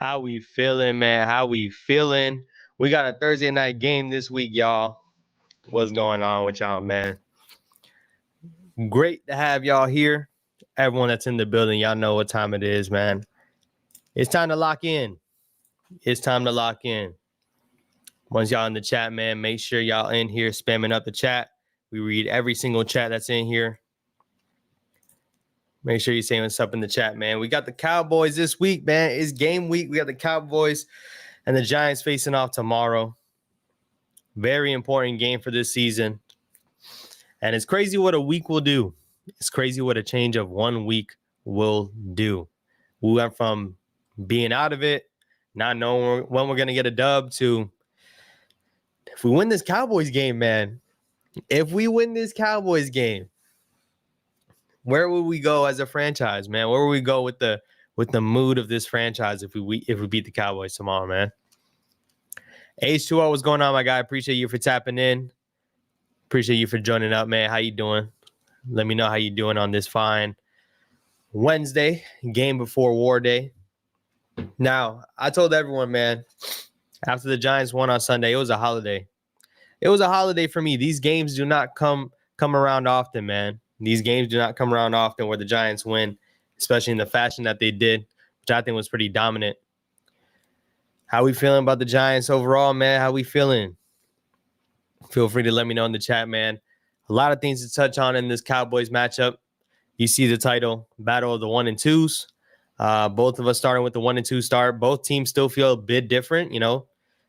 How we feeling, man? How we feeling? We got a Thursday night game this week, y'all. What's going on with y'all, man? Great to have y'all here. Everyone that's in the building, y'all know what time it is, man. It's time to lock in. It's time to lock in. Once y'all in the chat, man, make sure y'all in here spamming up the chat. We read every single chat that's in here. Make sure you're saying what's up in the chat, man. We got the Cowboys this week, man. It's game week. We got the Cowboys and the Giants facing off tomorrow. Very important game for this season. And it's crazy what a week will do. It's crazy what a change of 1 week will do. We went from being out of it, not knowing when we're going to get a dub, to if we win this Cowboys game, man, if we win this Cowboys game, where will we go as a franchise, man? Where will we go with the mood of this franchise if we beat the Cowboys tomorrow, man? H2O, what's going on, my guy? Appreciate you for tapping in. Appreciate you for joining up, man. How you doing? Let me know how you doing on this fine Wednesday, game before War Day. Now, I told everyone, man, after the Giants won on Sunday, it was a holiday. It was a holiday for me. These games do not come around often, man. These games do not come around often where the Giants win, especially in the fashion that they did, which I think was pretty dominant. How we feeling about the Giants overall, man? How we feeling? Feel free to let me know in the chat, man. A lot of things to touch on in this Cowboys matchup. You see the title, Battle of the 1 and 2s. Both of us starting with the 1 and 2 start. Both teams still feel a bit different, you know.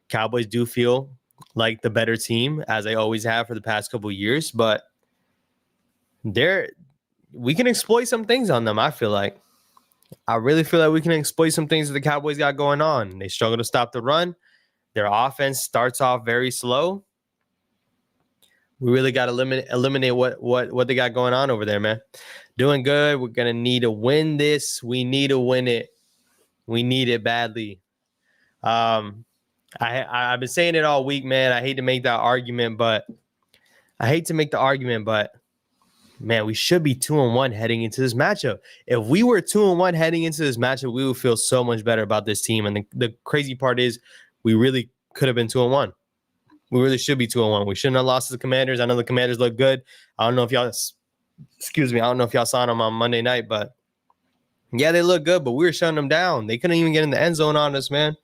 Cowboys do feel like the better team, as they always have for the past couple of years, but we can exploit some things on them, I feel like. I really feel like we can exploit some things that the Cowboys got going on. They struggle to stop the run. Their offense starts off very slow. We really got to eliminate what they got going on over there, man. Doing good. We're going to need to win this. We need to win it. We need it badly. I've been saying it all week, man. I hate to make the argument, but man, we should be 2-1 heading into this matchup. If we were 2-1 heading into this matchup, we would feel so much better about this team. And the crazy part is we really could have been 2-1. We really should be 2-1. We shouldn't have lost to the Commanders. I know the Commanders look good. I don't know if y'all saw them on Monday night, but yeah, they look good, but we were shutting them down. They couldn't even get in the end zone on us, man.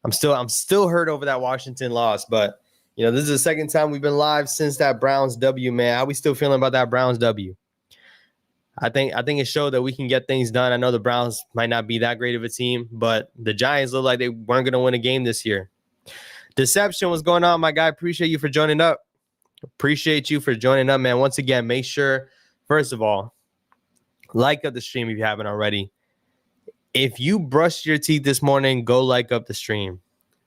I'm still hurt over that Washington loss, but you know, this is the second time we've been live since that Browns W, man. How we still feeling about that Browns W? I think it showed that we can get things done. I know the Browns might not be that great of a team, but the Giants look like they weren't going to win a game this year. Deception, what's going on, my guy? Appreciate you for joining up. Appreciate you for joining up, man. Once again, make sure, first of all, like up the stream if you haven't already. If you brushed your teeth this morning, go like up the stream.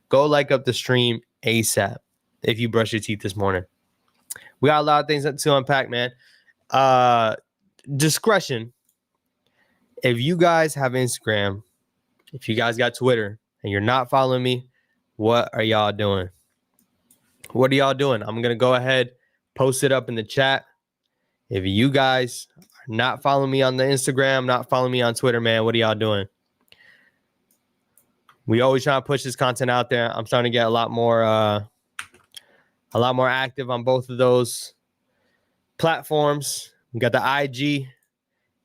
Go like up the stream ASAP. If you brush your teeth this morning. We got a lot of things to unpack, man. Discretion. If you guys have Instagram, if you guys got Twitter, and you're not following me, what are y'all doing? What are y'all doing? I'm going to go ahead, post it up in the chat. If you guys are not following me on the Instagram, not following me on Twitter, man, what are y'all doing? We always try to push this content out there. I'm starting to get a lot more active on both of those platforms. We got the IG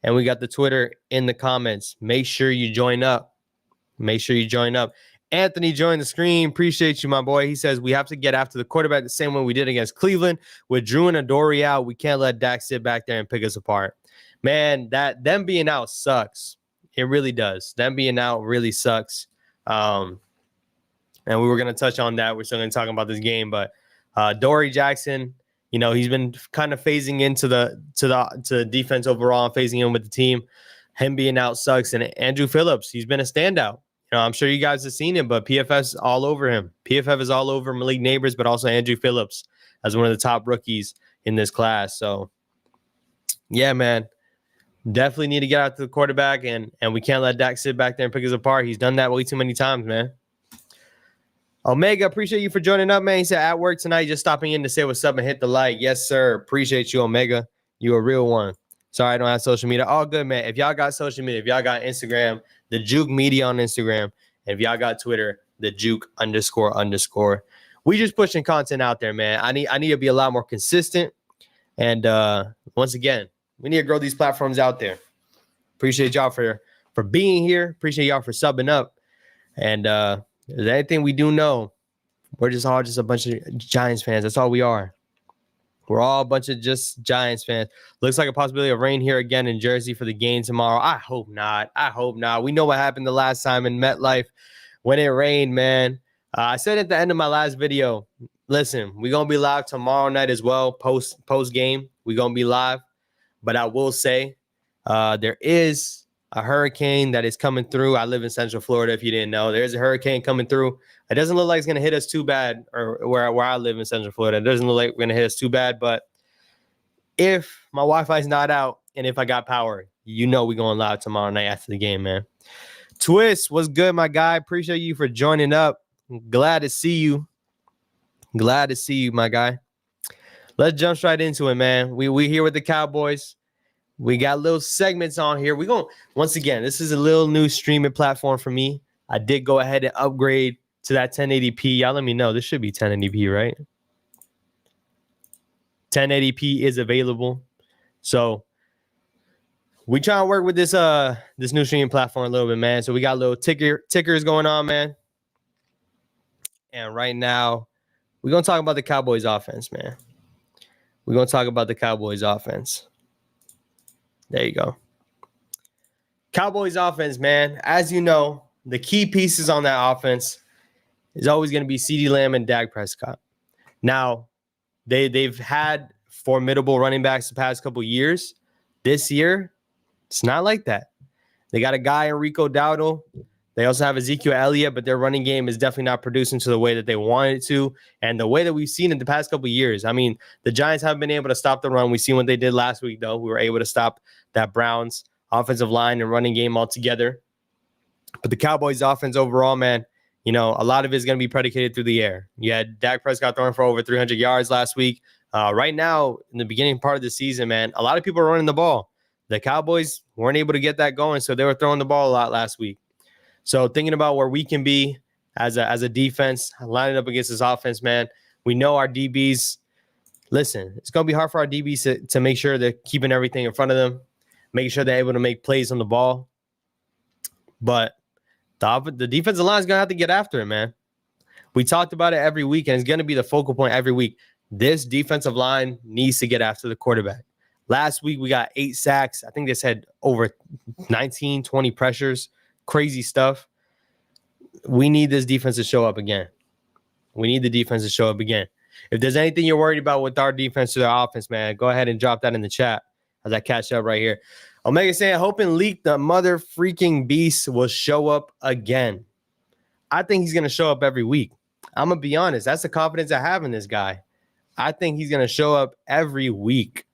and we got the Twitter in the comments. Make sure you join up. Anthony joined the screen. Appreciate you, my boy. He says we have to get after the quarterback the same way we did against Cleveland. With Drew and Adoree out, we can't let Dak sit back there and pick us apart. Man, them being out sucks. It really does. Them being out really sucks. And we were going to touch on that. We're still going to talk about this game, but Dory Jackson, you know, he's been kind of phasing into the defense overall and phasing in with the team. Him being out sucks. And Andrew Phillips, he's been a standout. You know, I'm sure you guys have seen him, but PFF is all over him. PFF is all over Malik Neighbors, but also Andrew Phillips as one of the top rookies in this class. So, yeah, man, definitely need to get out to the quarterback, and we can't let Dak sit back there and pick us apart. He's done that way too many times, man. Omega, appreciate you for joining up, man. He said at work tonight, just stopping in to say what's up and hit the like. Yes, sir. Appreciate you, Omega. You a real one. Sorry, I don't have social media. All good, man. If y'all got social media, if y'all got Instagram, the Juke Media on Instagram, And if y'all got Twitter, the Juke__. We just pushing content out there, man. I need to be a lot more consistent. And once again, we need to grow these platforms out there. Appreciate y'all for being here. Appreciate y'all for subbing up. And if there's anything we do know, we're just a bunch of Giants fans. That's all we are. We're all a bunch of just Giants fans. Looks like a possibility of rain here again in Jersey for the game tomorrow. I hope not. We know what happened the last time in MetLife when it rained, man. I said at the end of my last video, listen, we're going to be live tomorrow night as well, post game. We're going to be live. But I will say there is a hurricane that is coming through. I live in Central Florida, if you didn't know. There's a hurricane coming through. It doesn't look like it's going to hit us too bad, or where I live in Central Florida. It doesn't look like we're going to hit us too bad. But if my Wi-Fi is not out and if I got power, we're going live tomorrow night after the game, man. Twist, what's good, my guy? Appreciate you for joining up. Glad to see you. My guy. Let's jump straight into it, man. We here with the Cowboys. We got little segments on here. Once again, this is a little new streaming platform for me. I did go ahead and upgrade to that 1080p. Y'all let me know. This should be 1080p, right? 1080p is available. So we try to work with this new streaming platform a little bit, man. So we got little tickers going on, man. And right now, we're going to talk about the Cowboys offense, man. We're going to talk about the Cowboys offense. There you go. Cowboys offense, man. As you know, the key pieces on that offense is always going to be CeeDee Lamb and Dak Prescott. Now, they've had formidable running backs the past couple years. This year, it's not like that. They got a guy, Enrico Dowdle. They also have Ezekiel Elliott, but their running game is definitely not producing to the way that they wanted it to, and the way that we've seen it the past couple of years. I mean, the Giants haven't been able to stop the run. We've seen what they did last week, though. We were able to stop that Browns offensive line and running game altogether. But the Cowboys offense overall, man, a lot of it is going to be predicated through the air. You had Dak Prescott throwing for over 300 yards last week. Right now, in the beginning part of the season, man, a lot of people are running the ball. The Cowboys weren't able to get that going, so they were throwing the ball a lot last week. So thinking about where we can be as a defense, lining up against this offense, man, we know our DBs. Listen, it's going to be hard for our DBs to make sure they're keeping everything in front of them, making sure they're able to make plays on the ball. But the defensive line is going to have to get after it, man. We talked about it every week, and it's going to be the focal point every week. This defensive line needs to get after the quarterback. Last week, we got 8 sacks. I think they said over 19, 20 pressures. Crazy stuff. We need this defense to show up again. If there's anything you're worried about with our defense to their offense, man, go ahead and drop that in the chat as I catch up right here. Omega saying, hope and leak the mother freaking beast will show up again. I think he's going to show up every week. I'm going to be honest. That's the confidence I have in this guy. I think he's going to show up every week.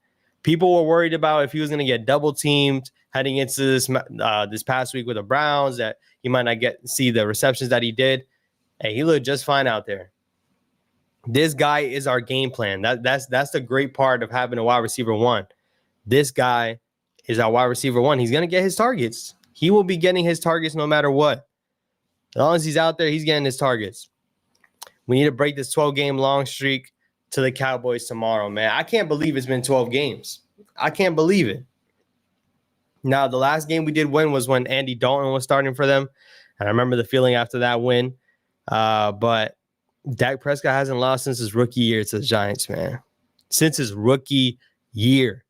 People were worried about if he was going to get double teamed heading into this past week with the Browns, that he might not see the receptions that he did. Hey, he looked just fine out there. This guy is our game plan. That's the great part of having a wide receiver one. This guy is our wide receiver one. He's going to get his targets. He will be getting his targets no matter what. As long as he's out there, he's getting his targets. We need to break this 12-game long streak to the Cowboys tomorrow, man. I can't believe it's been 12 games. I can't believe it. Now, the last game we did win was when Andy Dalton was starting for them. And I remember the feeling after that win. But Dak Prescott hasn't lost since his rookie year to the Giants, man. Since his rookie year,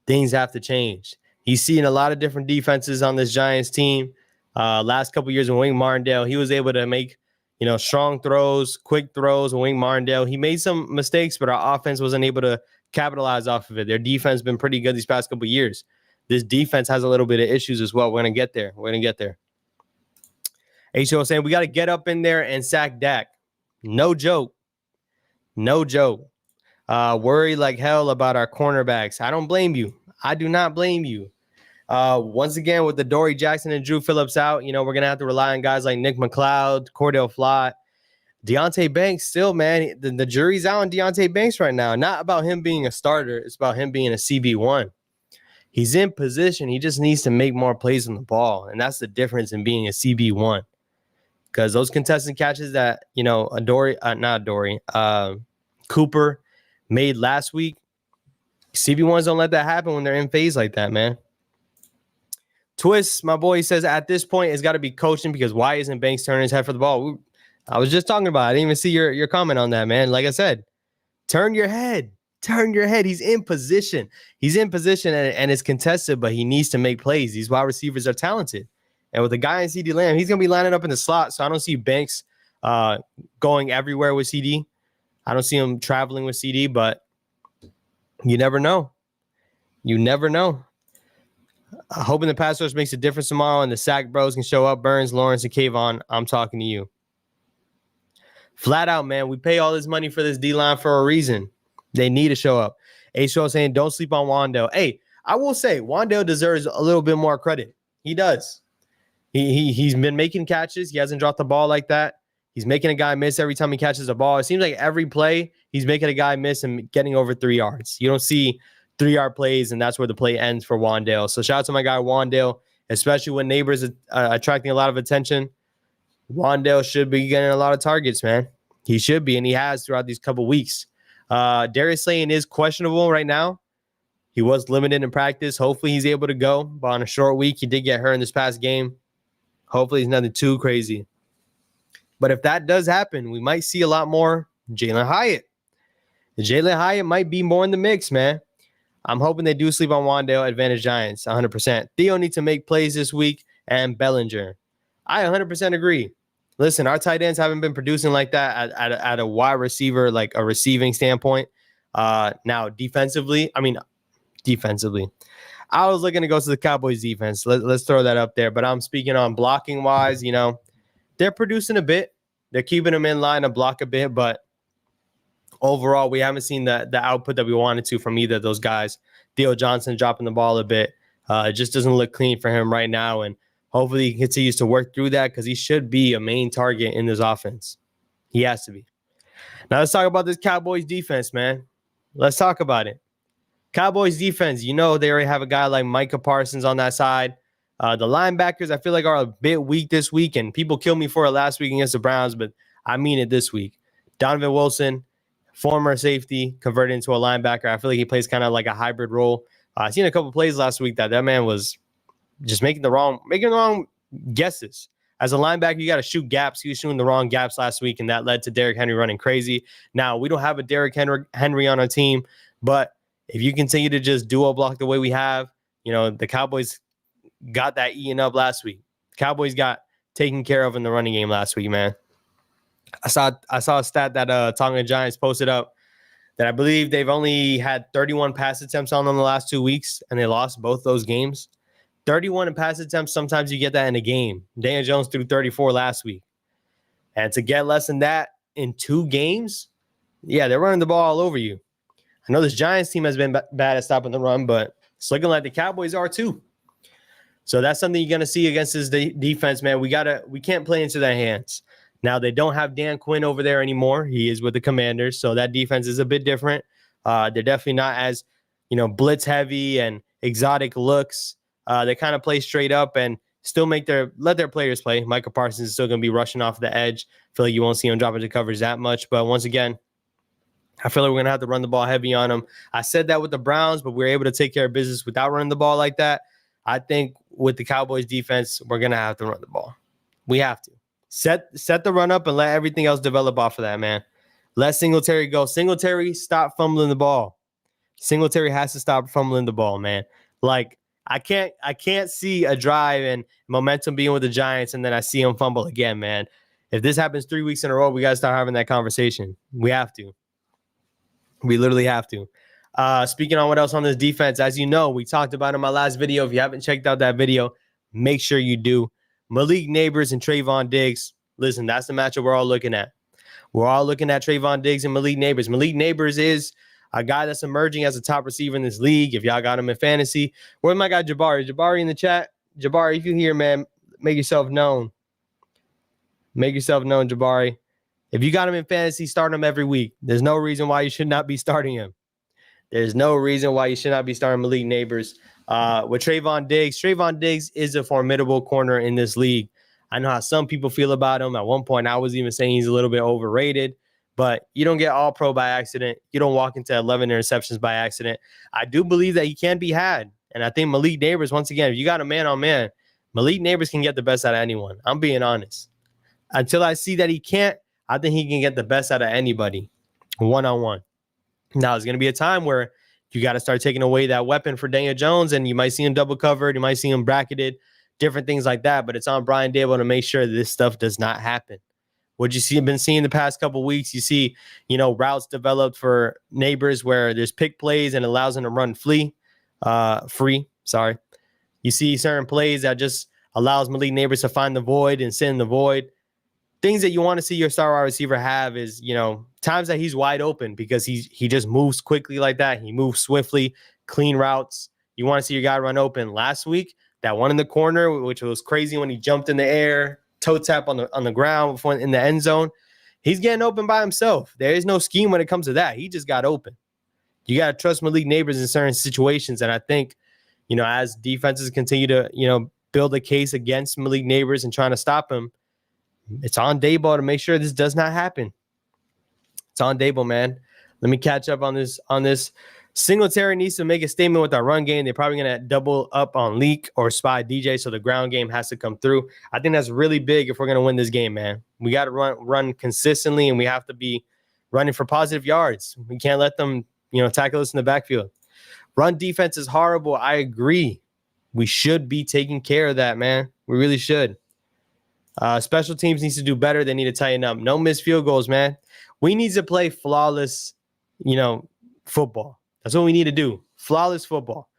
things have to change. He's seen a lot of different defenses on this Giants team. Last couple years with Wink Martindale, he was able to make strong throws, quick throws with Wink Martindale. He made some mistakes, but our offense wasn't able to capitalize off of it. Their defense has been pretty good these past couple years. This defense has a little bit of issues as well. We're going to get there. HO saying we got to get up in there and sack Dak. No joke. Worry like hell about our cornerbacks. I don't blame you. I do not blame you. Once again, with the Dory Jackson and Drew Phillips out, we're going to have to rely on guys like Nick McLeod, Cordell Flott, Deonte Banks. Still, man, the jury's out on Deonte Banks right now. Not about him being a starter. It's about him being a CB1. He's in position. He just needs to make more plays on the ball. And that's the difference in being a CB1. because those contested catches that, Cooper made last week, CB1s don't let that happen when they're in phase like that, man. Twist, my boy, says at this point it's got to be coaching, because why isn't Banks turning his head for the ball? I was just talking about it. I didn't even see your comment on that, man. Like I said, turn your head. Turn your head. He's in position. And it's contested, but he needs to make plays. These wide receivers are talented. And with the guy in CD Lamb, he's going to be lining up in the slot. So I don't see Banks going everywhere with CD. I don't see him traveling with CD, but you never know. You never know. Hoping the pass rush makes a difference tomorrow and the sack bros can show up. Burns, Lawrence, and Kayvon, I'm talking to you. Flat out, man. We pay all this money for this D-line for a reason. They need to show up. H.O. saying, don't sleep on Wandale. Hey, I will say, Wandale deserves a little bit more credit. He does. He's been making catches. He hasn't dropped the ball like that. He's making a guy miss every time he catches the ball. It seems like every play, he's making a guy miss and getting over 3 yards. You don't see 3-yard plays, and that's where the play ends for Wandale. So shout out to my guy Wandale, especially when Neighbors attracting a lot of attention. Wandale should be getting a lot of targets, man. He should be, and he has throughout these couple weeks. Darius Slayton is questionable right now. He was limited in practice. Hopefully he's able to go, but on a short week, he did get hurt in this past game. Hopefully he's nothing too crazy. But if that does happen, we might see a lot more Jalen Hyatt. Jalen Hyatt might be more in the mix, man. I'm hoping they do sleep on Wandale. Advantage Giants, 100%. Theo needs to make plays this week, and Bellinger. I 100% agree. Listen, our tight ends haven't been producing like that at a wide receiver, like a receiving standpoint. Now, defensively, I was looking to go to the Cowboys defense. Let's throw that up there. But I'm speaking on blocking wise, they're producing a bit. They're keeping them in line to block a bit. But overall, we haven't seen the output that we wanted to from either of those guys. Theo Johnson dropping the ball a bit. It just doesn't look clean for him right now. And hopefully he continues to work through that, because he should be a main target in this offense. He has to be. Now let's talk about this Cowboys defense, man. Let's talk about it. Cowboys defense, they already have a guy like Micah Parsons on that side. The linebackers, I feel like, are a bit weak this week, and people killed me for it last week against the Browns, but I mean it this week. Donovan Wilson, former safety, converted into a linebacker. I feel like he plays kind of like a hybrid role. I seen a couple plays last week that man was just making the wrong guesses. As a linebacker, you got to shoot gaps. He was shooting the wrong gaps last week, and that led to Derrick Henry running crazy. Now, we don't have a Derrick Henry on our team, but if you continue to just duo block the way we have, the Cowboys got that eaten up last week. The Cowboys got taken care of in the running game last week, man. I saw a stat that Tonga Giants posted up that I believe they've only had 31 pass attempts on them the last 2 weeks, and they lost both those games. 31 in pass attempts, sometimes you get that in a game. Daniel Jones threw 34 last week. And to get less than that in 2 games, yeah, they're running the ball all over you. I know this Giants team has been bad at stopping the run, but it's looking like the Cowboys are too. So that's something you're going to see against this defense, man. We can't play into their hands. Now, they don't have Dan Quinn over there anymore. He is with the Commanders, so that defense is a bit different. They're definitely not as, blitz heavy and exotic looks. They kind of play straight up and still let their players play. Micah Parsons is still going to be rushing off the edge. I feel like you won't see him drop into coverage that much. But once again, I feel like we're going to have to run the ball heavy on them. I said that with the Browns, but we were able to take care of business without running the ball like that. I think with the Cowboys defense, we're going to have to run the ball. We have to. Set the run up and let everything else develop off of that, man. Let Singletary go. Singletary, stop fumbling the ball. Singletary has to stop fumbling the ball, man. Like, I can't see a drive and momentum being with the Giants and then I see him fumble again, man. If this happens 3 weeks in a row, we got to start having that conversation. We have to. We literally have to. Speaking on what else on this defense, as you know, we talked about in my last video. If you haven't checked out that video, make sure you do. Malik Neighbors and Trayvon Diggs. Listen, that's the matchup we're all looking at. We're all looking at Trayvon Diggs and Malik Neighbors. Malik Neighbors is a guy that's emerging as a top receiver in this league. If y'all got him in fantasy, where's my guy Jabari? Jabari in the chat. Jabari, if you're here, man, make yourself known. Make yourself known, Jabari. If you got him in fantasy, start him every week. There's no reason why you should not be starting him. There's no reason why you should not be starting Malik Neighbors. With Trayvon Diggs is a formidable corner in this league. I know how some people feel about him. At one point, I was even saying he's a little bit overrated, but you don't get all pro by accident. You don't walk into 11 interceptions by accident. I do believe that he can be had. And I think Malik Neighbors, once again, if you got a man on man, Malik Neighbors can get the best out of anyone. I'm being honest. Until I see that he can't, I think he can get the best out of anybody one-on-one. Now, it's going to be a time where you got to start taking away that weapon for Daniel Jones, and you might see him double covered. You might see him bracketed, different things like that. But it's on Brian Daboll to make sure that this stuff does not happen. What you been seeing the past couple of weeks, you see, routes developed for Neighbors where there's pick plays and allows them to run free. You see certain plays that just allows Malik Neighbors to find the void and sit in the void. Things that you want to see your star wide receiver have is, times that he's wide open because he just moves quickly like that. He moves swiftly, clean routes. You want to see your guy run open. Last week, that one in the corner, which was crazy when he jumped in the air, toe tap on the ground before in the end zone. He's getting open by himself. There is no scheme when it comes to that. He just got open. You got to trust Malik Neighbors in certain situations. And I think, as defenses continue to, build a case against Malik Neighbors and trying to stop him, it's on Daboll to make sure this does not happen. It's on Daboll, man. Let me catch up on this. Singletary needs to make a statement with our run game. They're probably going to double up on Leak or Spy DJ, so the ground game has to come through. I think that's really big if we're going to win this game, man. We got to run consistently, and we have to be running for positive yards. We can't let them, tackle us in the backfield. Run defense is horrible. I agree. We should be taking care of that, man. We really should. Special teams needs to do better. They need to tighten up. No missed field goals, man. We need to play flawless, football. That's what we need to do. Flawless football.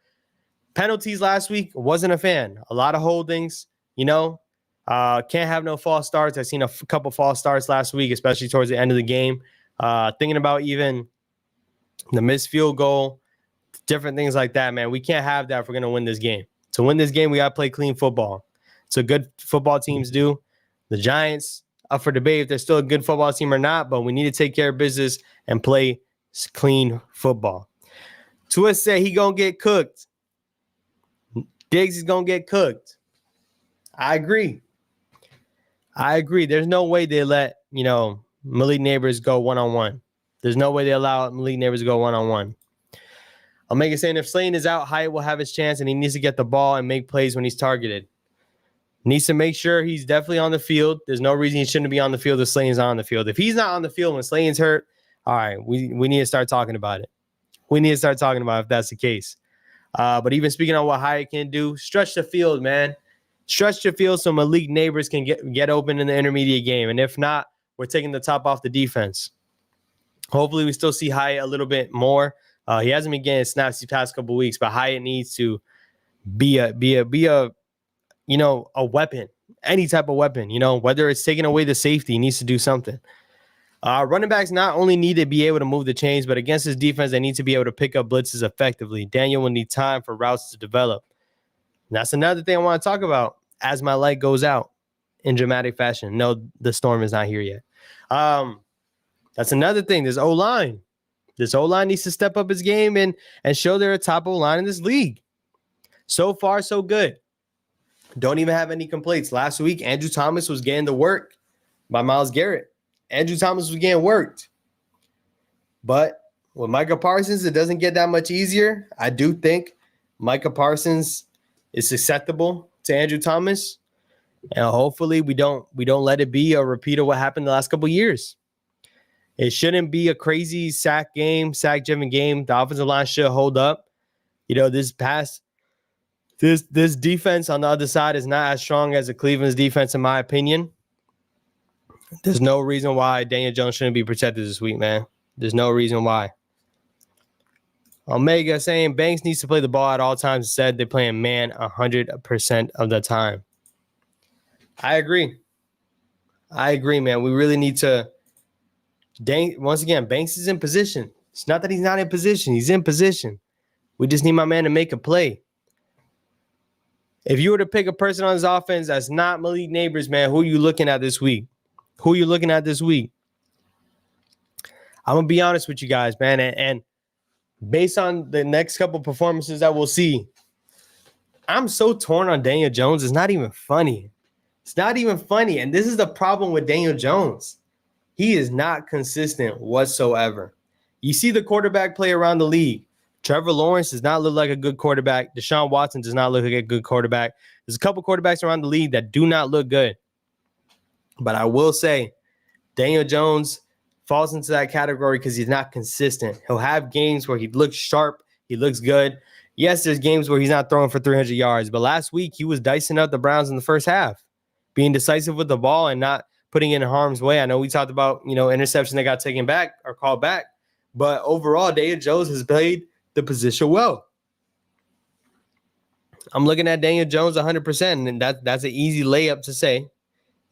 Penalties last week, wasn't a fan. A lot of holdings, can't have no false starts. I've seen a couple false starts last week, especially towards the end of the game. Thinking about even the missed field goal, different things like that, man. We can't have that if we're going to win this game. To win this game, we got to play clean football. So good football teams do. The Giants, up for debate if they're still a good football team or not, but we need to take care of business and play clean football. Tua said he going to get cooked. Diggs is going to get cooked. I agree. There's no way they let, Malik Neighbors go one-on-one. There's no way they allow Malik Neighbors to go one-on-one. I'll make it saying if Slayton is out, Hyatt will have his chance, and he needs to get the ball and make plays when he's targeted. Needs to make sure he's definitely on the field. There's no reason he shouldn't be on the field if Slayton's on the field. If he's not on the field when Slayton's hurt, all right, we need to start talking about it. We need to start talking about if that's the case. But even speaking on what Hyatt can do, stretch the field, man. Stretch the field so Malik Neighbors can get open in the intermediate game. And if not, we're taking the top off the defense. Hopefully we still see Hyatt a little bit more. He hasn't been getting snaps these past couple weeks, but Hyatt needs to be a weapon, any type of weapon, whether it's taking away the safety, he needs to do something. Running backs not only need to be able to move the chains, but against his defense, they need to be able to pick up blitzes effectively. Daniel will need time for routes to develop. And that's another thing I want to talk about as my light goes out in dramatic fashion. No, the storm is not here yet. That's another thing. This O-line. This O-line needs to step up his game and show they're a top O-line in this league. So far, so good. Don't even have any complaints. Last week, Andrew Thomas was getting the work by Myles Garrett. Andrew Thomas was getting worked. But with Micah Parsons, it doesn't get that much easier. I do think Micah Parsons is susceptible to Andrew Thomas. And hopefully we don't let it be a repeat of what happened the last couple of years. It shouldn't be a crazy sack-driven game. The offensive line should hold up. This defense on the other side is not as strong as the Cleveland's defense, in my opinion. There's no reason why Daniel Jones shouldn't be protected this week, man. There's no reason why. Omega saying Banks needs to play the ball at all times. Instead, they're playing man 100% of the time. I agree, man. We really need to. Once again, Banks is in position. It's not that he's not in position. He's in position. We just need my man to make a play. If you were to pick a person on his offense that's not Malik Neighbors, man, who are you looking at this week? I'm going to be honest with you guys, man. And based on the next couple performances that we'll see, I'm so torn on Daniel Jones. It's not even funny. It's not even funny. And this is the problem with Daniel Jones. He is not consistent whatsoever. You see the quarterback play around the league. Trevor Lawrence does not look like a good quarterback. Deshaun Watson does not look like a good quarterback. There's a couple quarterbacks around the league that do not look good. But I will say, Daniel Jones falls into that category because he's not consistent. He'll have games where he looks sharp, he looks good. Yes, there's games where he's not throwing for 300 yards, but last week he was dicing up the Browns in the first half, being decisive with the ball and not putting it in harm's way. I know we talked about, interception that got taken back or called back, but overall, Daniel Jones has played the position well. I'm looking at Daniel Jones 100%, and that's an easy layup to say.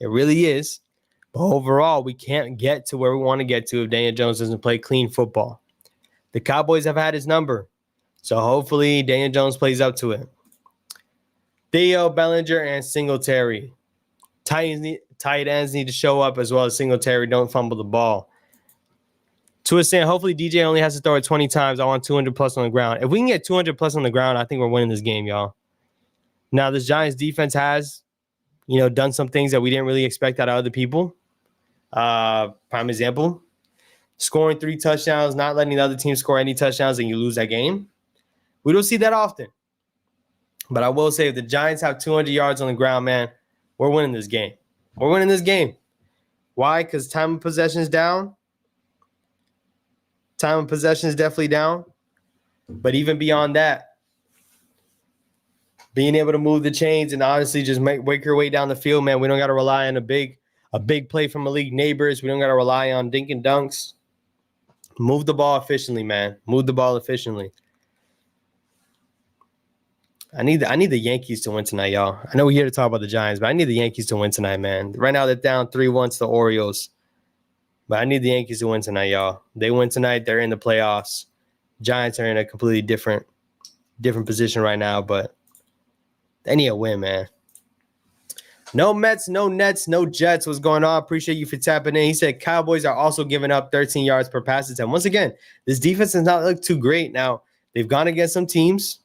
It really is. But overall, we can't get to where we want to get to if Daniel Jones doesn't play clean football. The Cowboys have had his number, so hopefully Daniel Jones plays up to it. Theo, Bellinger, and Singletary. Tight ends need to show up as well as Singletary. Don't fumble the ball. Tua saying, hopefully DJ only has to throw it 20 times. I want 200 plus on the ground. If we can get 200 plus on the ground, I think we're winning this game, y'all. Now, this Giants defense has, done some things that we didn't really expect out of other people. Prime example, scoring 3 touchdowns, not letting the other team score any touchdowns, and you lose that game. We don't see that often. But I will say, if the Giants have 200 yards on the ground, man, we're winning this game. We're winning this game. Why? Because time of possession is down. Time of possession is definitely down. But even beyond that, being able to move the chains and honestly just work your way down the field, man, we don't got to rely on a big play from Malik Neighbors. We don't got to rely on dink and dunks. Move the ball efficiently, man. Move the ball efficiently. I need the Yankees to win tonight, y'all. I know we're here to talk about the Giants, but I need the Yankees to win tonight, man. Right now they're down 3-1 to the Orioles. But I need the Yankees to win tonight, y'all. They win tonight, they're in the playoffs. Giants are in a completely different position right now, but they need a win, man. No Mets, no Nets, no Jets. What's going on? Appreciate you for tapping in. He said Cowboys are also giving up 13 yards per pass attempt. Once again, this defense does not look too great. Now, they've gone against some teams.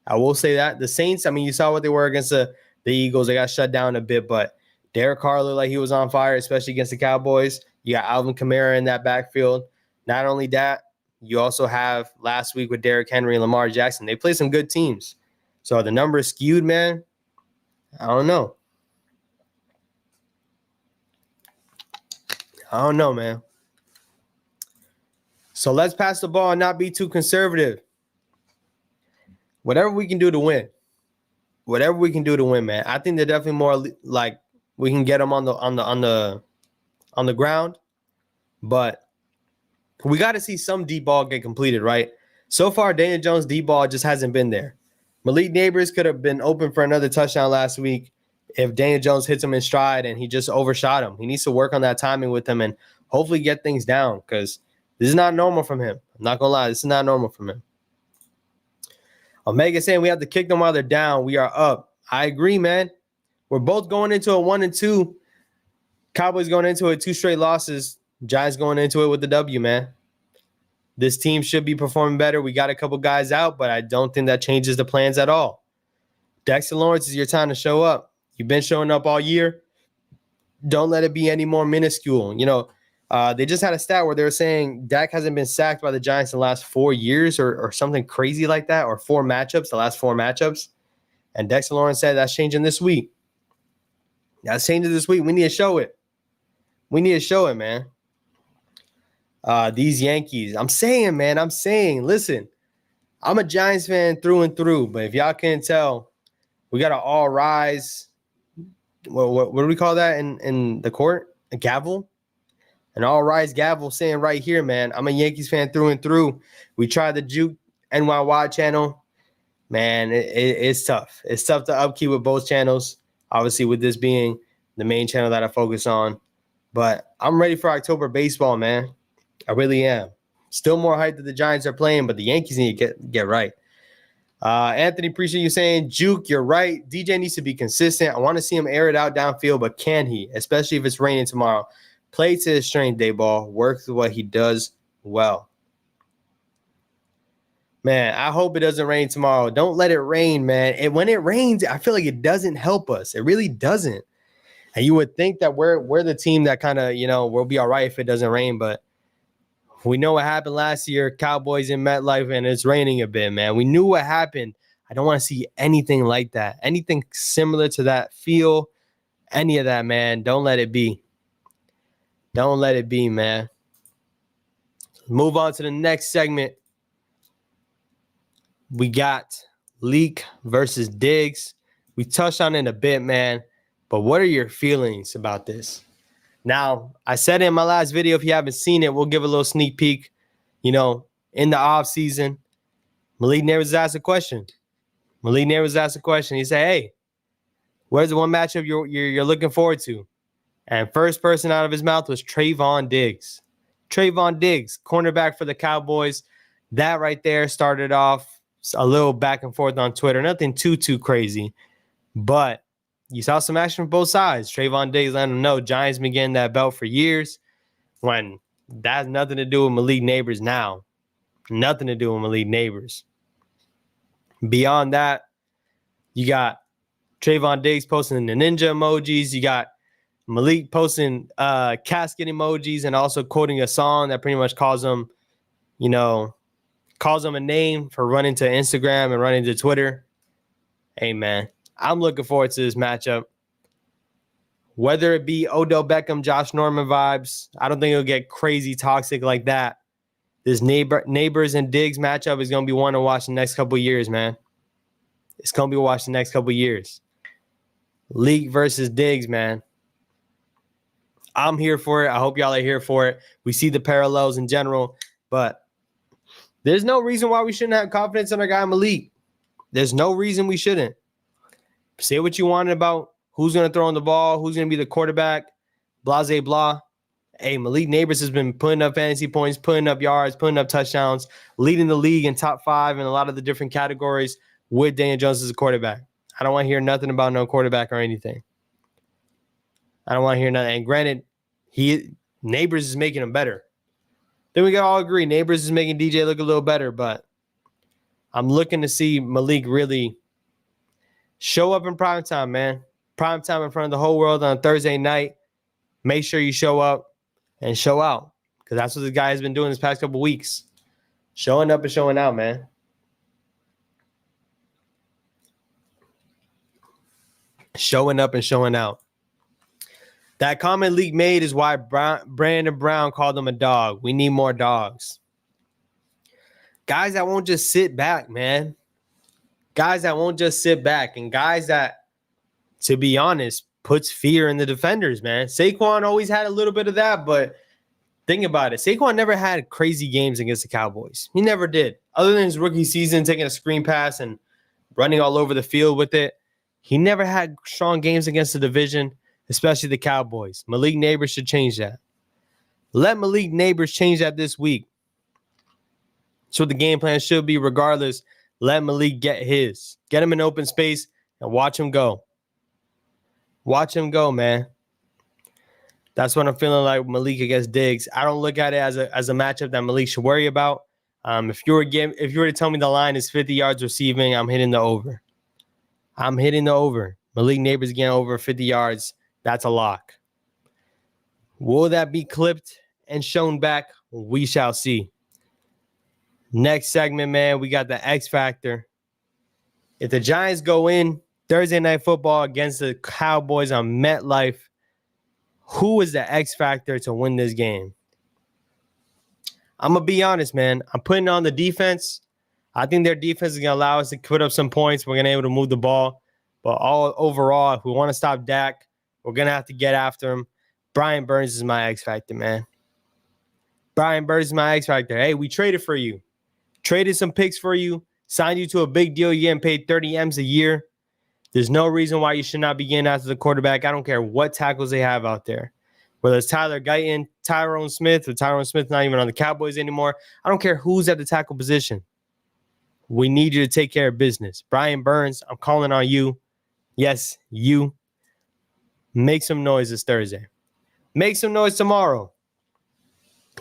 I will say that. The Saints, I mean, you saw what they were against the Eagles. They got shut down a bit, but Derek Carr looked like he was on fire, especially against the Cowboys. You got Alvin Kamara in that backfield. Not only that, you also have last week with Derrick Henry and Lamar Jackson. They play some good teams. So are the numbers skewed, man? I don't know. I don't know, man. So let's pass the ball and not be too conservative. Whatever we can do to win. Whatever we can do to win, man. I think they're definitely more like we can get them on the ground, but we got to see some deep ball get completed, right? So far, Daniel Jones' deep ball just hasn't been there. Malik Neighbors could have been open for another touchdown last week if Daniel Jones hits him in stride and he just overshot him. He needs to work on that timing with him and hopefully get things down because this is not normal from him. I'm not going to lie. This is not normal from him. Omega saying we have to kick them while they're down. We are up. I agree, man. We're both going into a 1-2. Cowboys going into it 2 straight losses. Giants going into it with the W, man. This team should be performing better. We got a couple guys out, but I don't think that changes the plans at all. Dexter Lawrence, is your time to show up. You've been showing up all year. Don't let it be any more minuscule. They just had a stat where they were saying Dak hasn't been sacked by the Giants in the last 4 years or something crazy like that, or 4 matchups, the last 4 matchups. And Dexter Lawrence said that's changing this week. That's changing this week. We need to show it. We need to show it, man. These Yankees. I'm saying, listen, I'm a Giants fan through and through, but if y'all can't tell, we got an all rise. What do we call that in the court? A gavel? An all rise gavel saying right here, man, I'm a Yankees fan through and through. We tried the Juke NYY channel. Man, it's tough. It's tough to upkeep with both channels. Obviously, with this being the main channel that I focus on. But I'm ready for October baseball, man. I really am. Still more hyped that the Giants are playing, but the Yankees need to get right. Anthony, appreciate you saying, Juke, you're right. DJ needs to be consistent. I want to see him air it out downfield, but can he? Especially if it's raining tomorrow. Play to his strength, Dayball. Work with what he does well. Man, I hope it doesn't rain tomorrow. Don't let it rain, man. And when it rains, I feel like it doesn't help us. It really doesn't. And you would think that we're the team that kind of, we'll be all right if it doesn't rain, but we know what happened last year, Cowboys in MetLife, and it's raining a bit, man. We knew what happened. I don't want to see anything like that. Anything similar to that feel, any of that, man. Don't let it be. Don't let it be, man. Move on to the next segment. We got Leak versus Diggs. We touched on it a bit, man. But what are your feelings about this? Now, I said in my last video, if you haven't seen it, we'll give a little sneak peek. In the offseason, Malik Neighbors asked a question. He said, hey, where's the one matchup you're looking forward to? And first person out of his mouth was Trayvon Diggs. Trayvon Diggs, cornerback for the Cowboys. That right there started off a little back and forth on Twitter. Nothing too crazy. But you saw some action from both sides. Trayvon Diggs letting him know Giants been getting that belt for years when that has nothing to do with Malik Neighbors now. Nothing to do with Malik Neighbors. Beyond that, you got Trayvon Diggs posting the ninja emojis. You got Malik posting casket emojis and also quoting a song that pretty much calls him a name for running to Instagram and running to Twitter. Hey, man, I'm looking forward to this matchup. Whether it be Odell Beckham, Josh Norman vibes, I don't think it'll get crazy toxic like that. This Neighbors and Diggs matchup is going to be one to watch the next couple of years, man. It's going to be watched the next couple of years. Leak versus Diggs, man. I'm here for it. I hope y'all are here for it. We see the parallels in general, but there's no reason why we shouldn't have confidence in our guy Malik. There's no reason we shouldn't. Say what you want about who's going to throw on the ball, who's going to be the quarterback, blah, blah, blah. Hey, Malik Neighbors has been putting up fantasy points, putting up yards, putting up touchdowns, leading the league in top 5 in a lot of the different categories with Daniel Jones as a quarterback. I don't want to hear nothing about no quarterback or anything. I don't want to hear nothing. And granted, Neighbors is making him better. Then we can all agree Neighbors is making DJ look a little better, but I'm looking to see Malik really show up in primetime, man. Primetime in front of the whole world on Thursday night. Make sure you show up and show out, because that's what this guy has been doing this past couple weeks. Showing up and showing out, man. Showing up and showing out. That comment Leak made is why Brandon Brown called him a dog. We need more dogs. Guys that won't just sit back, man. Guys that won't just sit back, and guys that, to be honest, puts fear in the defenders, man. Saquon always had a little bit of that, but think about it. Saquon never had crazy games against the Cowboys. He never did. Other than his rookie season, taking a screen pass and running all over the field with it, he never had strong games against the division, especially the Cowboys. Malik Neighbors should change that. Let Malik Neighbors change that this week. That's what the game plan should be regardless. Let Malik get his. Get him in open space and watch him go. Watch him go, man. That's what I'm feeling like Malik against Diggs. I don't look at it as a matchup that Malik should worry about. If you were to tell me the line is 50 yards receiving, I'm hitting the over. I'm hitting the over. Malik Neighbors getting over 50 yards. That's a lock. Will that be clipped and shown back? We shall see. Next segment, man, we got the X Factor. If the Giants go in Thursday Night Football against the Cowboys on MetLife, who is the X Factor to win this game? I'm going to be honest, man. I'm putting on the defense. I think their defense is going to allow us to put up some points. We're going to be able to move the ball. But overall, if we want to stop Dak, we're going to have to get after him. Brian Burns is my X Factor, man. Brian Burns is my X Factor. Hey, we traded for you. Traded some picks for you. Signed you to a big deal. You're getting paid 30 M's a year. There's no reason why you should not be getting after the quarterback. I don't care what tackles they have out there. Whether it's Tyler Guyton, Tyrone Smith, or Tyrone Smith not even on the Cowboys anymore. I don't care who's at the tackle position. We need you to take care of business. Brian Burns, I'm calling on you. Yes, you. Make some noise this Thursday. Make some noise tomorrow.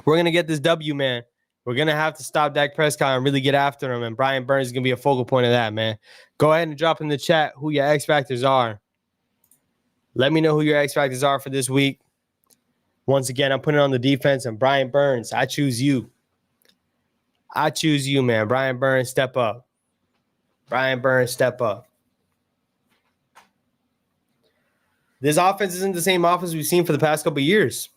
We're going to get this W, man. We're going to have to stop Dak Prescott and really get after him, and Brian Burns is going to be a focal point of that, man. Go ahead and drop in the chat who your X Factors are. Let me know who your X factors are for this week. Once again, I'm putting on the defense, and Brian Burns, I choose you. I choose you, man. Brian Burns, step up. Brian Burns, step up. This offense isn't the same offense we've seen for the past couple of years.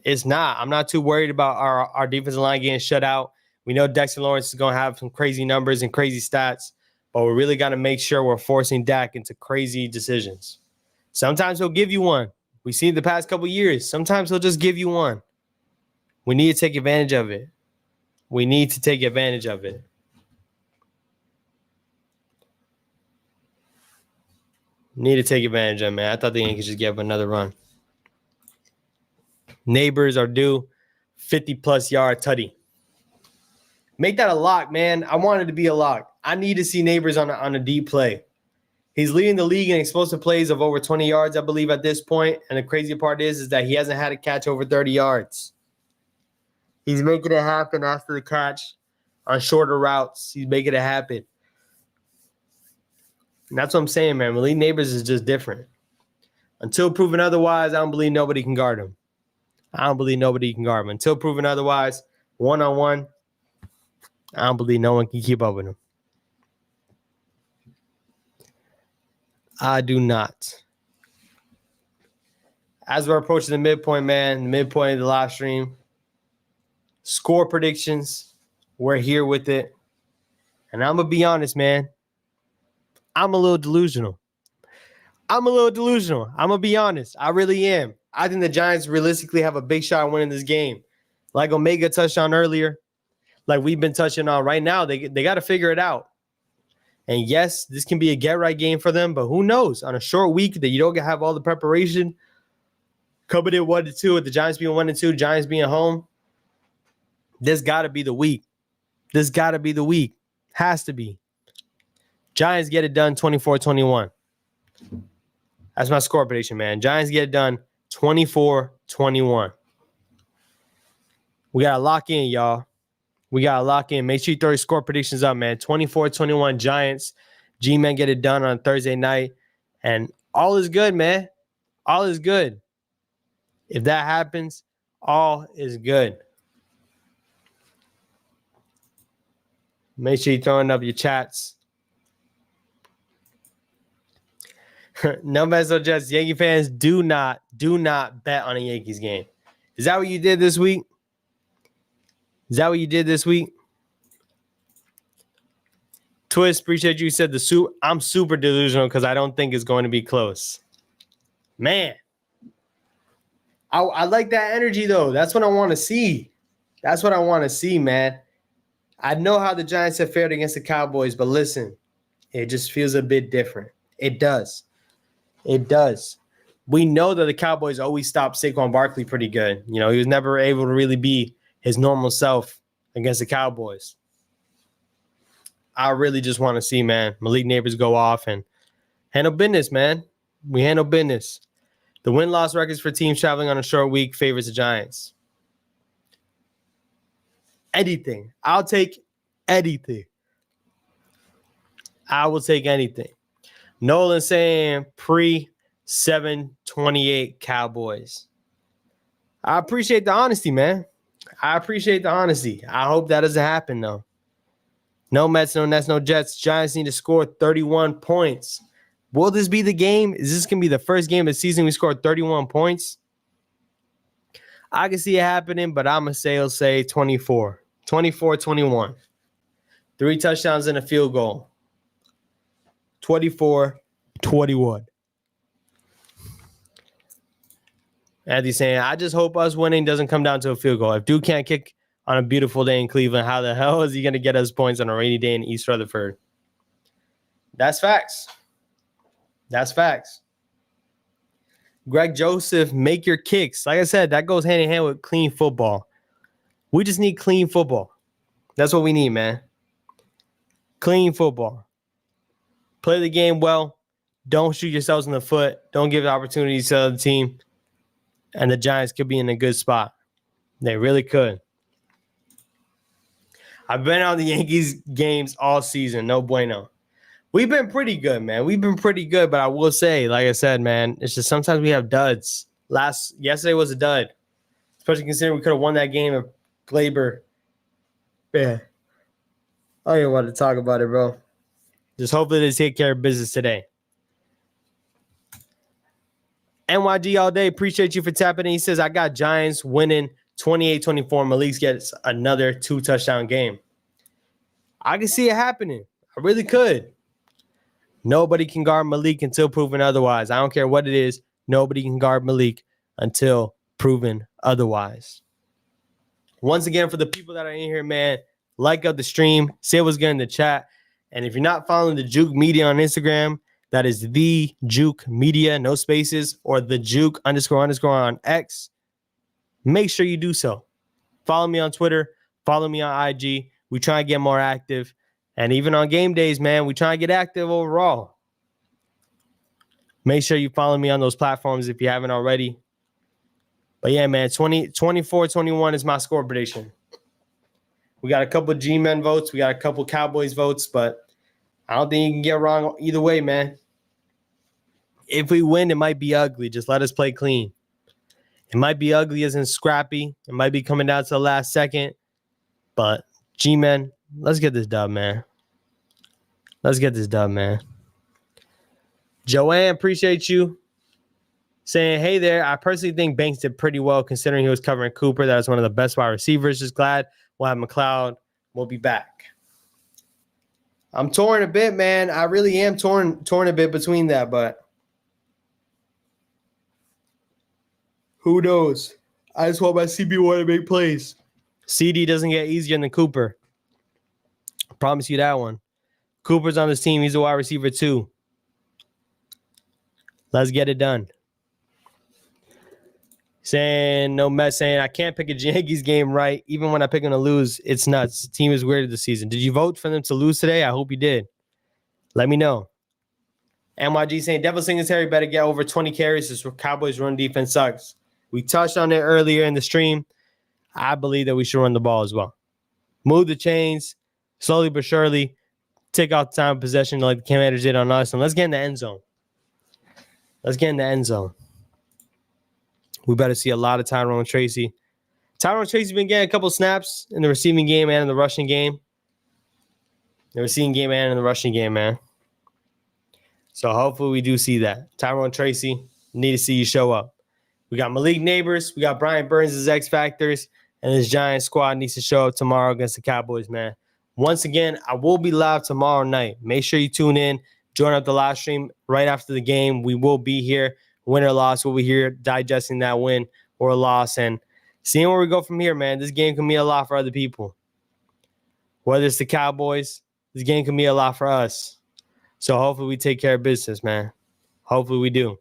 It's not. I'm not too worried about our defensive line getting shut out. We know Dexter Lawrence is going to have some crazy numbers and crazy stats, but we really got to make sure we're forcing Dak into crazy decisions. Sometimes he'll give you one. We've seen it the past couple of years. Sometimes he'll just give you one. We need to take advantage of it. We need to take advantage of it. Need to take advantage of it, man. I thought the Yankees should give up another run. Neighbors are due 50-plus yard tutty. Make that a lock, man. I want it to be a lock. I need to see Neighbors on a deep play. He's leading the league in explosive plays of over 20 yards, I believe, at this point. And the crazy part is that he hasn't had a catch over 30 yards. He's making it happen after the catch on shorter routes. He's making it happen. And that's what I'm saying, man. Malik Neighbors is just different. Until proven otherwise, I don't believe nobody can guard him. Until proven otherwise, one-on-one, I don't believe no one can keep up with him. I do not. As we're approaching the midpoint, man, the midpoint of the live stream, score predictions, we're here with it. And I'm going to be honest, man. I'm a little delusional. I'm going to be honest. I really am. I think the Giants realistically have a big shot at winning this game. Like Omega touched on earlier, like we've been touching on right now, they got to figure it out. And yes, this can be a get-right game for them, but who knows? On a short week that you don't have all the preparation, coming in 1-2 with the Giants being 1-2, Giants being home, this got to be the week. Has to be. Giants get it done 24-21. That's my score prediction, man. Giants get it done 24-21. We got to lock in, y'all. Make sure you throw your score predictions up, man. 24-21 Giants. G-Men get it done on Thursday night. And all is good, man. All is good. If that happens, all is good. Make sure you're throwing up your chats. No mess, no Jets. Yankee fans, do not bet on a Yankees game. Is that what you did this week? Twist, appreciate you said I'm super delusional because I don't think it's going to be close. Man, I like that energy, though. That's what I want to see. Man. I know how the Giants have fared against the Cowboys, but listen, it just feels a bit different. It does. We know that the Cowboys always stop Saquon Barkley pretty good. You know, he was never able to really be his normal self against the Cowboys. I really just want to see, man, Malik Neighbors go off and handle business, man. We handle business. The win-loss records for teams traveling on a short week favors the Giants. Anything. I'll take anything. I will take anything. Nolan saying pre-728 Cowboys. I appreciate the honesty, man. I hope that doesn't happen, though. No Mets, no Nets, no Jets. Giants need to score 31 points. Will this be the game? Is this going to be the first game of the season we scored 31 points? I can see it happening, but I'm going to say 24. 24-21. 3 touchdowns and a field goal. 24-21. Anthony saying, I just hope us winning doesn't come down to a field goal. If Duke can't kick on a beautiful day in Cleveland, how the hell is he going to get us points on a rainy day in East Rutherford? That's facts. Greg Joseph, make your kicks. Like I said, that goes hand in hand with clean football. We just need clean football. That's what we need, man. Clean football. Play the game well. Don't shoot yourselves in the foot. Don't give opportunities to the other team. And the Giants could be in a good spot. They really could. I've been on the Yankees games all season. No bueno. We've been pretty good, man. We've been pretty good, but I will say, like I said, man, it's just sometimes we have duds. Yesterday was a dud, especially considering we could have won that game if Glaber. Yeah, I don't even want to talk about it, bro. Just hopefully they take care of business today. NYG all day. Appreciate you for tapping in. He says, I got Giants winning 28-24. Malik gets another 2-touchdown game. I can see it happening. I really could. Nobody can guard Malik until proven otherwise. I don't care what it is. Nobody can guard Malik until proven otherwise. Once again, for the people that are in here, man, like up the stream, say what's good in the chat. And if you're not following the Juke Media on Instagram, that is the Juke Media, no spaces, or the Juke __ on X. Make sure you do so. Follow me on Twitter. Follow me on IG. We try and get more active. And even on game days, man, we try and get active overall. Make sure you follow me on those platforms if you haven't already. But yeah, man, 24-21 is my score prediction. We got a couple of G-Men votes. We got a couple Cowboys votes, but I don't think you can get wrong either way, man. If we win, it might be ugly. Just let us play clean. It might be ugly as in scrappy. It might be coming down to the last second. But G-Men, let's get this dub, man. Let's get this dub, man. Joanne, appreciate you. Saying, hey there, I personally think Banks did pretty well considering he was covering Cooper. That was one of the best wide receivers. Just glad we'll have McLeod. We'll be back. I'm torn a bit, man. I really am torn a bit between that, but who knows? I just want my CB1 to make plays. CD doesn't get easier than Cooper. I promise you that one. Cooper's on this team. He's a wide receiver too. Let's get it done. Saying, no mess, saying, I can't pick a Yankees game right. Even when I pick them to lose, it's nuts. The team is weird this season. Did you vote for them to lose today? I hope you did. Let me know. NYG saying, Devil Singletary better get over 20 carries. This Cowboys run defense sucks. We touched on it earlier in the stream. I believe that we should run the ball as well. Move the chains, slowly but surely. Take out time of possession like the Commanders did on us. And let's get in the end zone. Let's get in the end zone. We better see a lot of Tyrone Tracy. Tyrone Tracy's been getting a couple snaps in the receiving game and in the rushing game. The receiving game and in the rushing game, man. So hopefully we do see that. Tyrone Tracy, need to see you show up. We got Malik Neighbors. We got Brian Burns as X Factors. And this Giants squad needs to show up tomorrow against the Cowboys, man. Once again, I will be live tomorrow night. Make sure you tune in. Join up the live stream right after the game. We will be here. Win or loss, we'll be here digesting that win or loss and seeing where we go from here, man. This game can mean a lot for other people. Whether it's the Cowboys, this game can mean a lot for us. So hopefully we take care of business, man. Hopefully we do.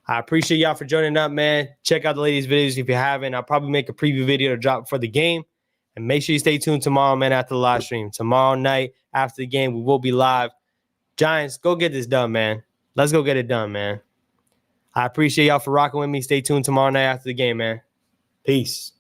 I appreciate y'all for joining up, man. Check out the latest videos if you haven't. I'll probably make a preview video to drop for the game. And make sure you stay tuned tomorrow, man, after the live stream. Tomorrow night after the game, we will be live. Giants, go get this done, man. Let's go get it done, man. I appreciate y'all for rocking with me. Stay tuned tomorrow night after the game, man. Peace.